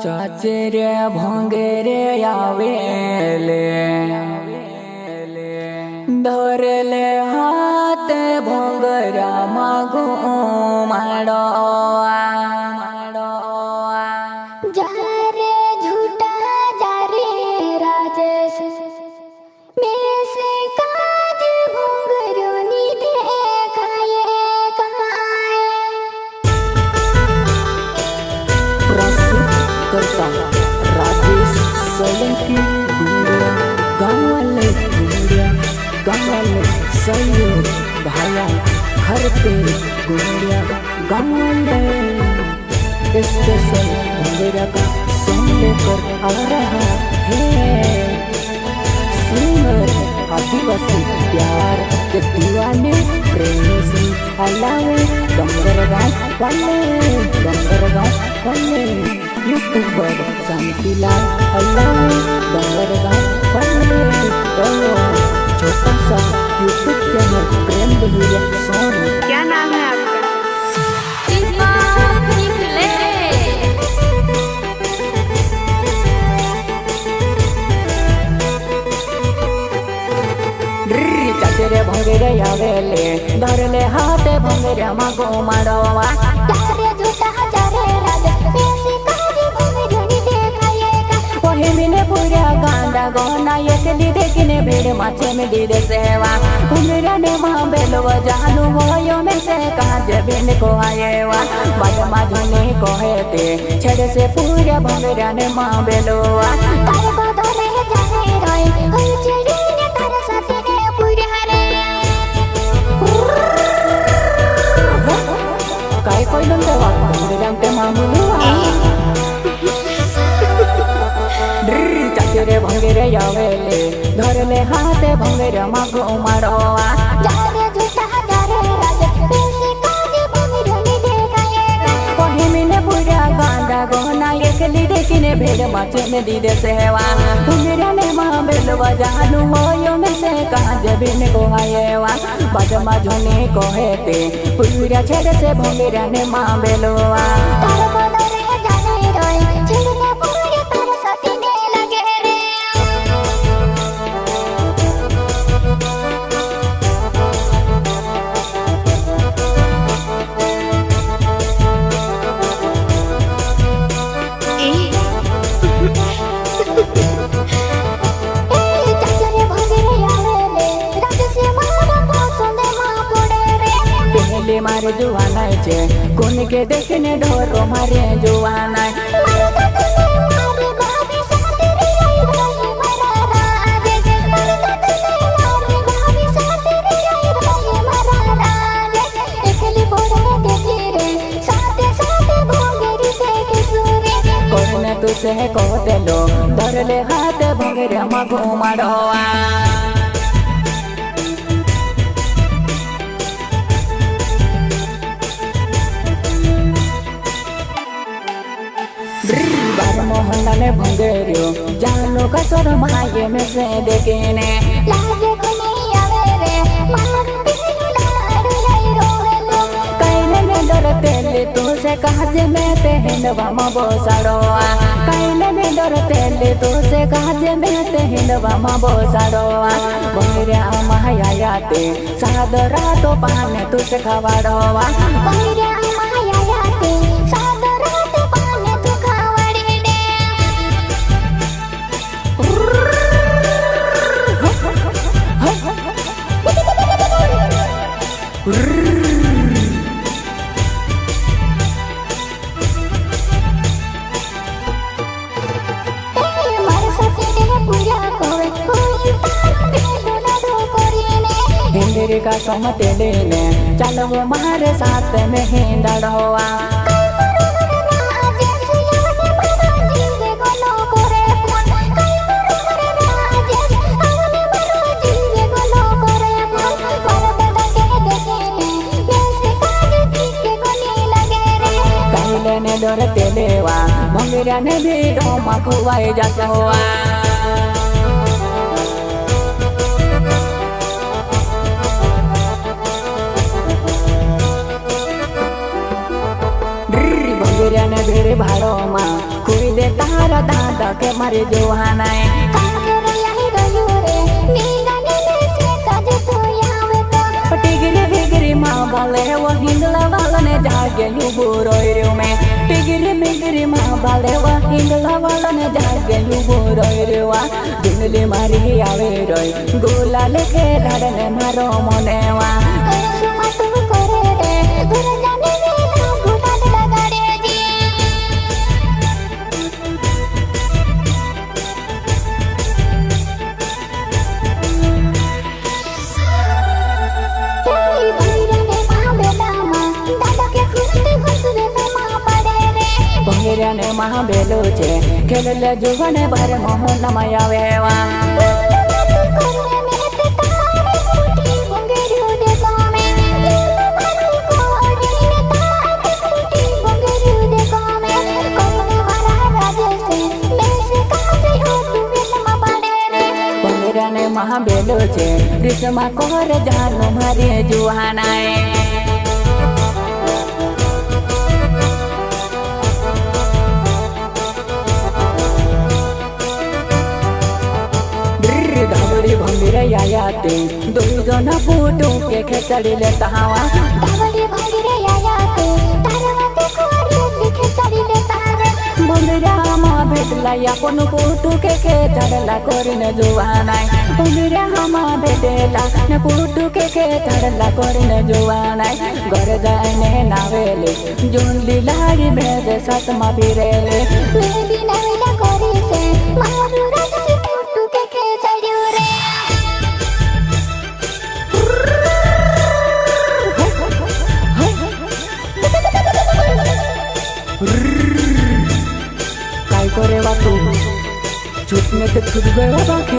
चाचरे भंगेरे आवेले धरले हाथ भंगरा मागो माड़ो जारे झूठा जारे राजेश में से काज भंगरो नी देखाए कमाए प्रस्तुत करता राजेश सोलंकी गुंडिया गाँव वाले सहयोग भाया घर पे गुंडिया गाँव वाले स्पेशल भंगेरा का सॉन्ग लेकर आ रहा है सिंगर आदिवासी प्यार के दीवाने प्रेमी सिंह अलावे डंगर गाँव वाले यूट्यूबर शांतिलाल अलावे डंगर गाँव वाले छोटा सा यूट्यूब चैनल प्रेम दहिया सॉन्ग। क्या नाम है आपका? चाचरे भंगेरे आवेले धरले हाथे भंगेरा मागो माड़वा जारे झूठा जारे राजेश में से काज भंगरो नी देखाए का ओहे मिने पूरा गांडा गोना एकली देखने भीड़ माथे में दीदे सेवा भंगेरा ने मां बेलवा जानू होयो में से काज बिन को आएवा बाजमा धुनी को हेते छड़े से पूरा भंगेरा ने मां बेलवा तारे को धरे जाने रोए हर चिड़ी ने तारे साथे ने पूरे हरे काय कोई नंद भंगेरा ते मांगुलुआ चाचरे भंगेरे आवेले धरले हाथे भंगेरा मागो माड़वा जारे झूठा जारे राजेश में से काज भंगरो नी देखाए का ओहे मिने पूरा गांडा गोना एकली देखने भेड़ माचे में दीदे सेवा भंगेरा ने मां बेलवा जानू होयो में से काज बिन को आएवा बाजमा झोने को हेते पूरा छेड़ से भंगेरा ने मां बेलवा तारे को धरे जाने रोए छिड़ने पूरे तारे साथे ने लगे रे चाचरे भंगेरे आवेले राजेश मारा पसंद मां पड़े रे पहले मारे जुआना छे कोन के देखने ढोरो मारे जुआना मारे तने मारे भाभी साथे रे रही मारा राजेश मारे तने मारे भाभी साथे रे रही मारा राजेश एकली बोरे देखी रे साथे साथे भंगेरी देखे सुरे कोने तुसे को देलो धरले हाथ भंगेरा मागो माड़वा बार मोहल्ला ने भंगेरियो जानो का सोर माये में से देखने लाजे कोनी आवे रे मार बिनु लाड़ लाई रोहे लो काइने ने डरते ले तू से काजे में ते हिंदवा मा बोसाड़ोआ काइने ने डरते ले तू से काजे में ते हिंदवा मा बोसाड़ोआ भंगेरा माया याते सादरा तो पाने तू से खवाड़ोआ भंगेरा माया याते सादरा तो पाने तू खावड़ी दे मारे साथे ने पूरा कोई कोई तारा भेलो ना दो कोरीने हिंदरी का समते लेने चलो वो मारे साथ में हिंदड़ोआ ने डरते लेवा भंगेरा ने भी डोमा खुवाए जाता हुआ ભેરે ભાડોમાં કોઈ દે दादा के मारे जोहाना टिगरी बिगरी माँ बाले वो हिंदला वाला ने जागे युबो रोयरू में टिगरी बिगरी माँ बाले वो हिंदला वाला ने जागे युबो रोयरू वा दिनली मारी आवे रोय गोला लेके धड़ने मारो मोने वा ने महा बेलो छे खेल जुगने भर मोहन मयावेवा ने महा बेलो छे रिसमा कोर जानो मारे जुहानाए भंगीरे आयाते दो जना फोटो के खेचड़ी लेता हवा भंगीरा माँ भेटला या कोनो फोटो के चढ़ला करने जुवानाय भंगीरा माँ भेटला ने फोटो के चढ़ला करने जुवानाय घर जाने नावेले जोन लाड़ी भेजे सतमा बिरेले करे तू झूठ में तो खुद गए बाके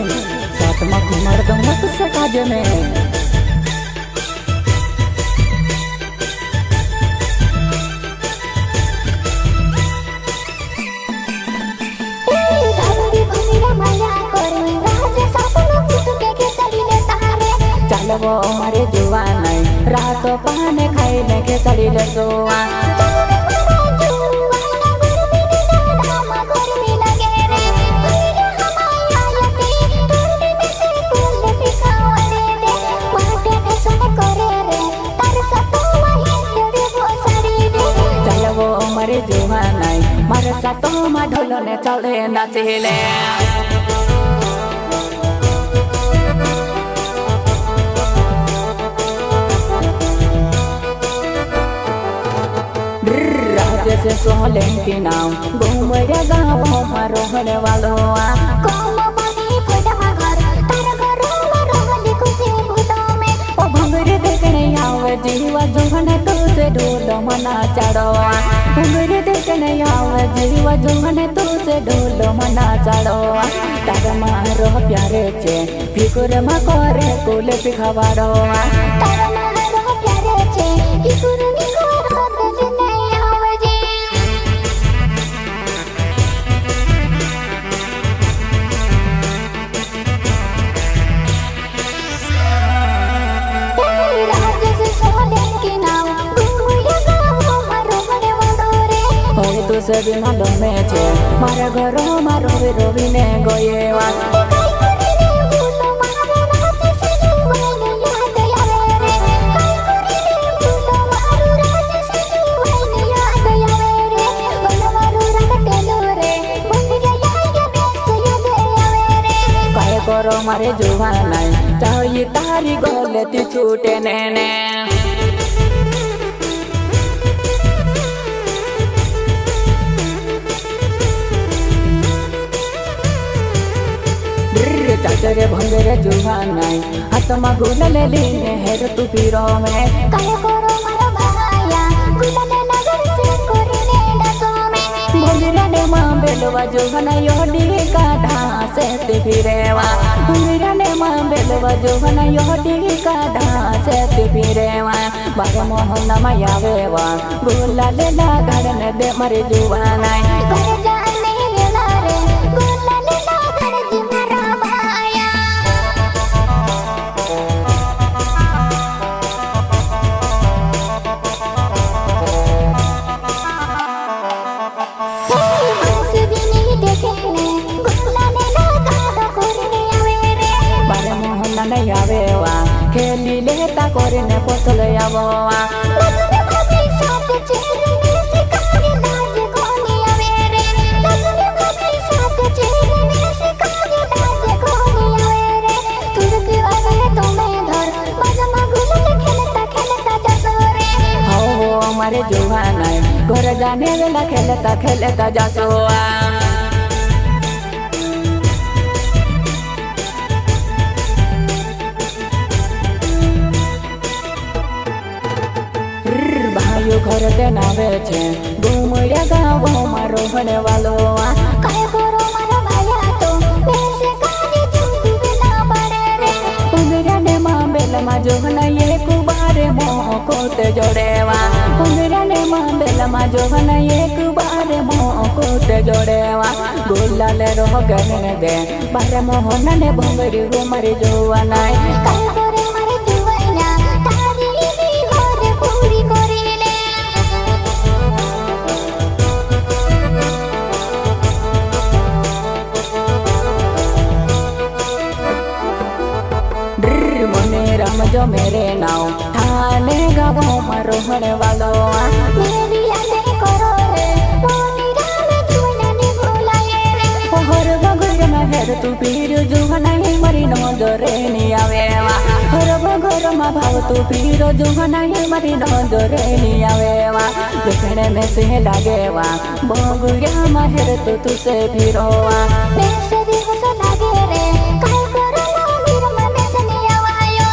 साथ में घुमार दूंगा तुझसे काज में चलो वो हमारे जुआन रात पाने खाई के चढ़ी ले सोआ मारे जुहाना मारे सातो मा ढोलो ने चले नाचेले राजे से सोहले की नाव घूमरे गाँव मारो होने वालो जीवा जुगने तुझे ढोल मना चढ़वा भंगरी देखने आवे जीवा जुगने तुझे ढोल मना चढ़वा तारा मारो प्यारे छे फिकुर मा करे कोले पिखावाड़वा तारा मारो प्यारे छे फिकुर नी करे कोले आवे जी तुझे भी मालूम में छे मारे घरों में रोवी रोवी ने गोयेवा काय करो मारे जुवान चाहिए तारी गोले ती छूटे ने चाचरे भंगरे जुहाना हाथ में गुलले लीने हेर तू पीरो में काय करो मारो भाया गुलले नगर से कोरिने डासो में भंगरे ने मां बेलवा जुहाना योडी का ढासे ते फिरेवा भंगरे ने मां बेलवा जुहाना योडी का ढासे ते फिरेवा बारे मोहन मायावेवा गुलले लगाड़ ने दे मारे जुहाना करे जाने लेला रे गुलले लगाड़ जी मारा देखे मजा नहीं आवे वा खेली लेता करे ने पोसल आवो लगने भाभी साथ चेहरे से कागे लाज कोनी आवे रे लगने भाभी साथ चेहरे से कागे लाज कोनी आवे रे तुरक आवे तो मैं धर मजा मगुल खेलता खेलता जासो रे हो हमारे जुवान घर जाने वेला खेलता खेलता जासो भाइयों घर ते नावे छे घूमड़िया गाँव मारो भणे वालो काय करो मारा भाया तो बेसे काजे चुंबी बिना पड़े रे पंगरा ने मां बेल मा जोहना ये कुबारे मोको ते जोड़ेवा पंगरा ने मां बेल मा जोहना ये कुबारे मोको ते जोड़ेवा गोला ले रो गने दे बारे मोहन ने भंगरी घुमरी जोवा नाय काय करे मारे जुवाइना तारी नी होरे पूरी करेले मने राम जो मेरे नाव थाने गाँव मारो भणे वालो मेरी यादें करो रे मोनी राम जुवाइना ने भुलाए रे हर बगर में हेर तू पीर जुहना ही मरी नजरे नी आवेवा हर बगर में भाव तू पीर जुहना ही मरी नजरे नी आवेवा देखने में से लागेवा बगुया में हेर तू तुसे फिरोवा बेसे दिवस लागे रे काय करो मोनी राम में से नहीं आवायो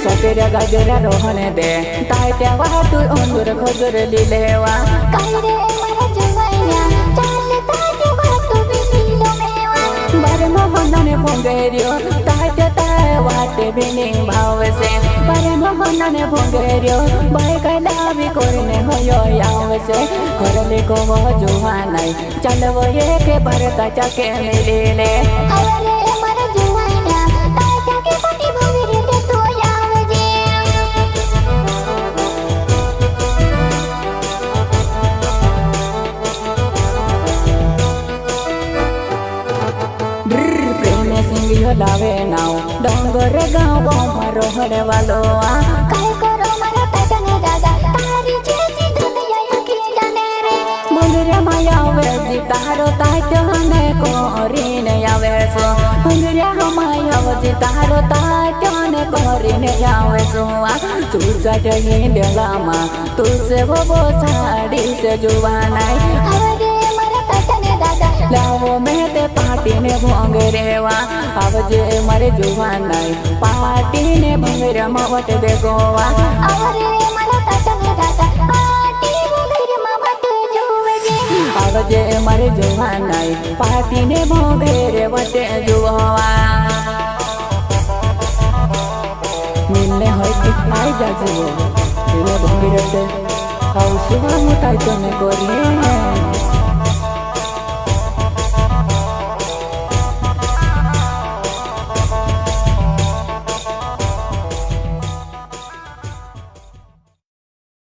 सतेरा गाजरा रोहने दे तात्या वाटू अंदर खजर लिलेवा काय रे मारा जुवाइना चालता के वाटू बिलीलो मेवा बारे मोहन ने भोंगेरियो तात्या ताय वाटे बिनी भाव से बारे मोहन ने भोंगेरियो बाय का दाबी करने होयो याव से करले को वो जुहानाई चलवो ये के भरता चके मिले अरे मारा जुवाइना ताता के पटी भंगरी रे तो यावजे प्रेम सिंगियो लावे नाव डोंगर गाँव मारो हरे वालो काय करो मारा ताता ने दादा तारी चेची दुनिया यकी जाने रे मंगरे माया वेजी तारो तात्या ने कोरीने यावे सो मंगरे माया वेजी तारो तात्या ने कोरीने यावे सो तुझा जही देलामा तुझसे वो साड़ी से जुवानाई अरे मारा ताता ने दादा लावो में ते पार्टी ने भोंगरेवा आवजे मारे जुवानाई पार्टी ने भंगरे मवट बेगोवा अरे मारा ताता ने दादा पाटी भंगरी मवट जुवजे आवजे मारे जुवानाई पार्टी ने भोंगरे वटे जुवा मिलने होती आई जाजे वो भोंगरे ते हाउ सुबह मुताई तो ने कोरिए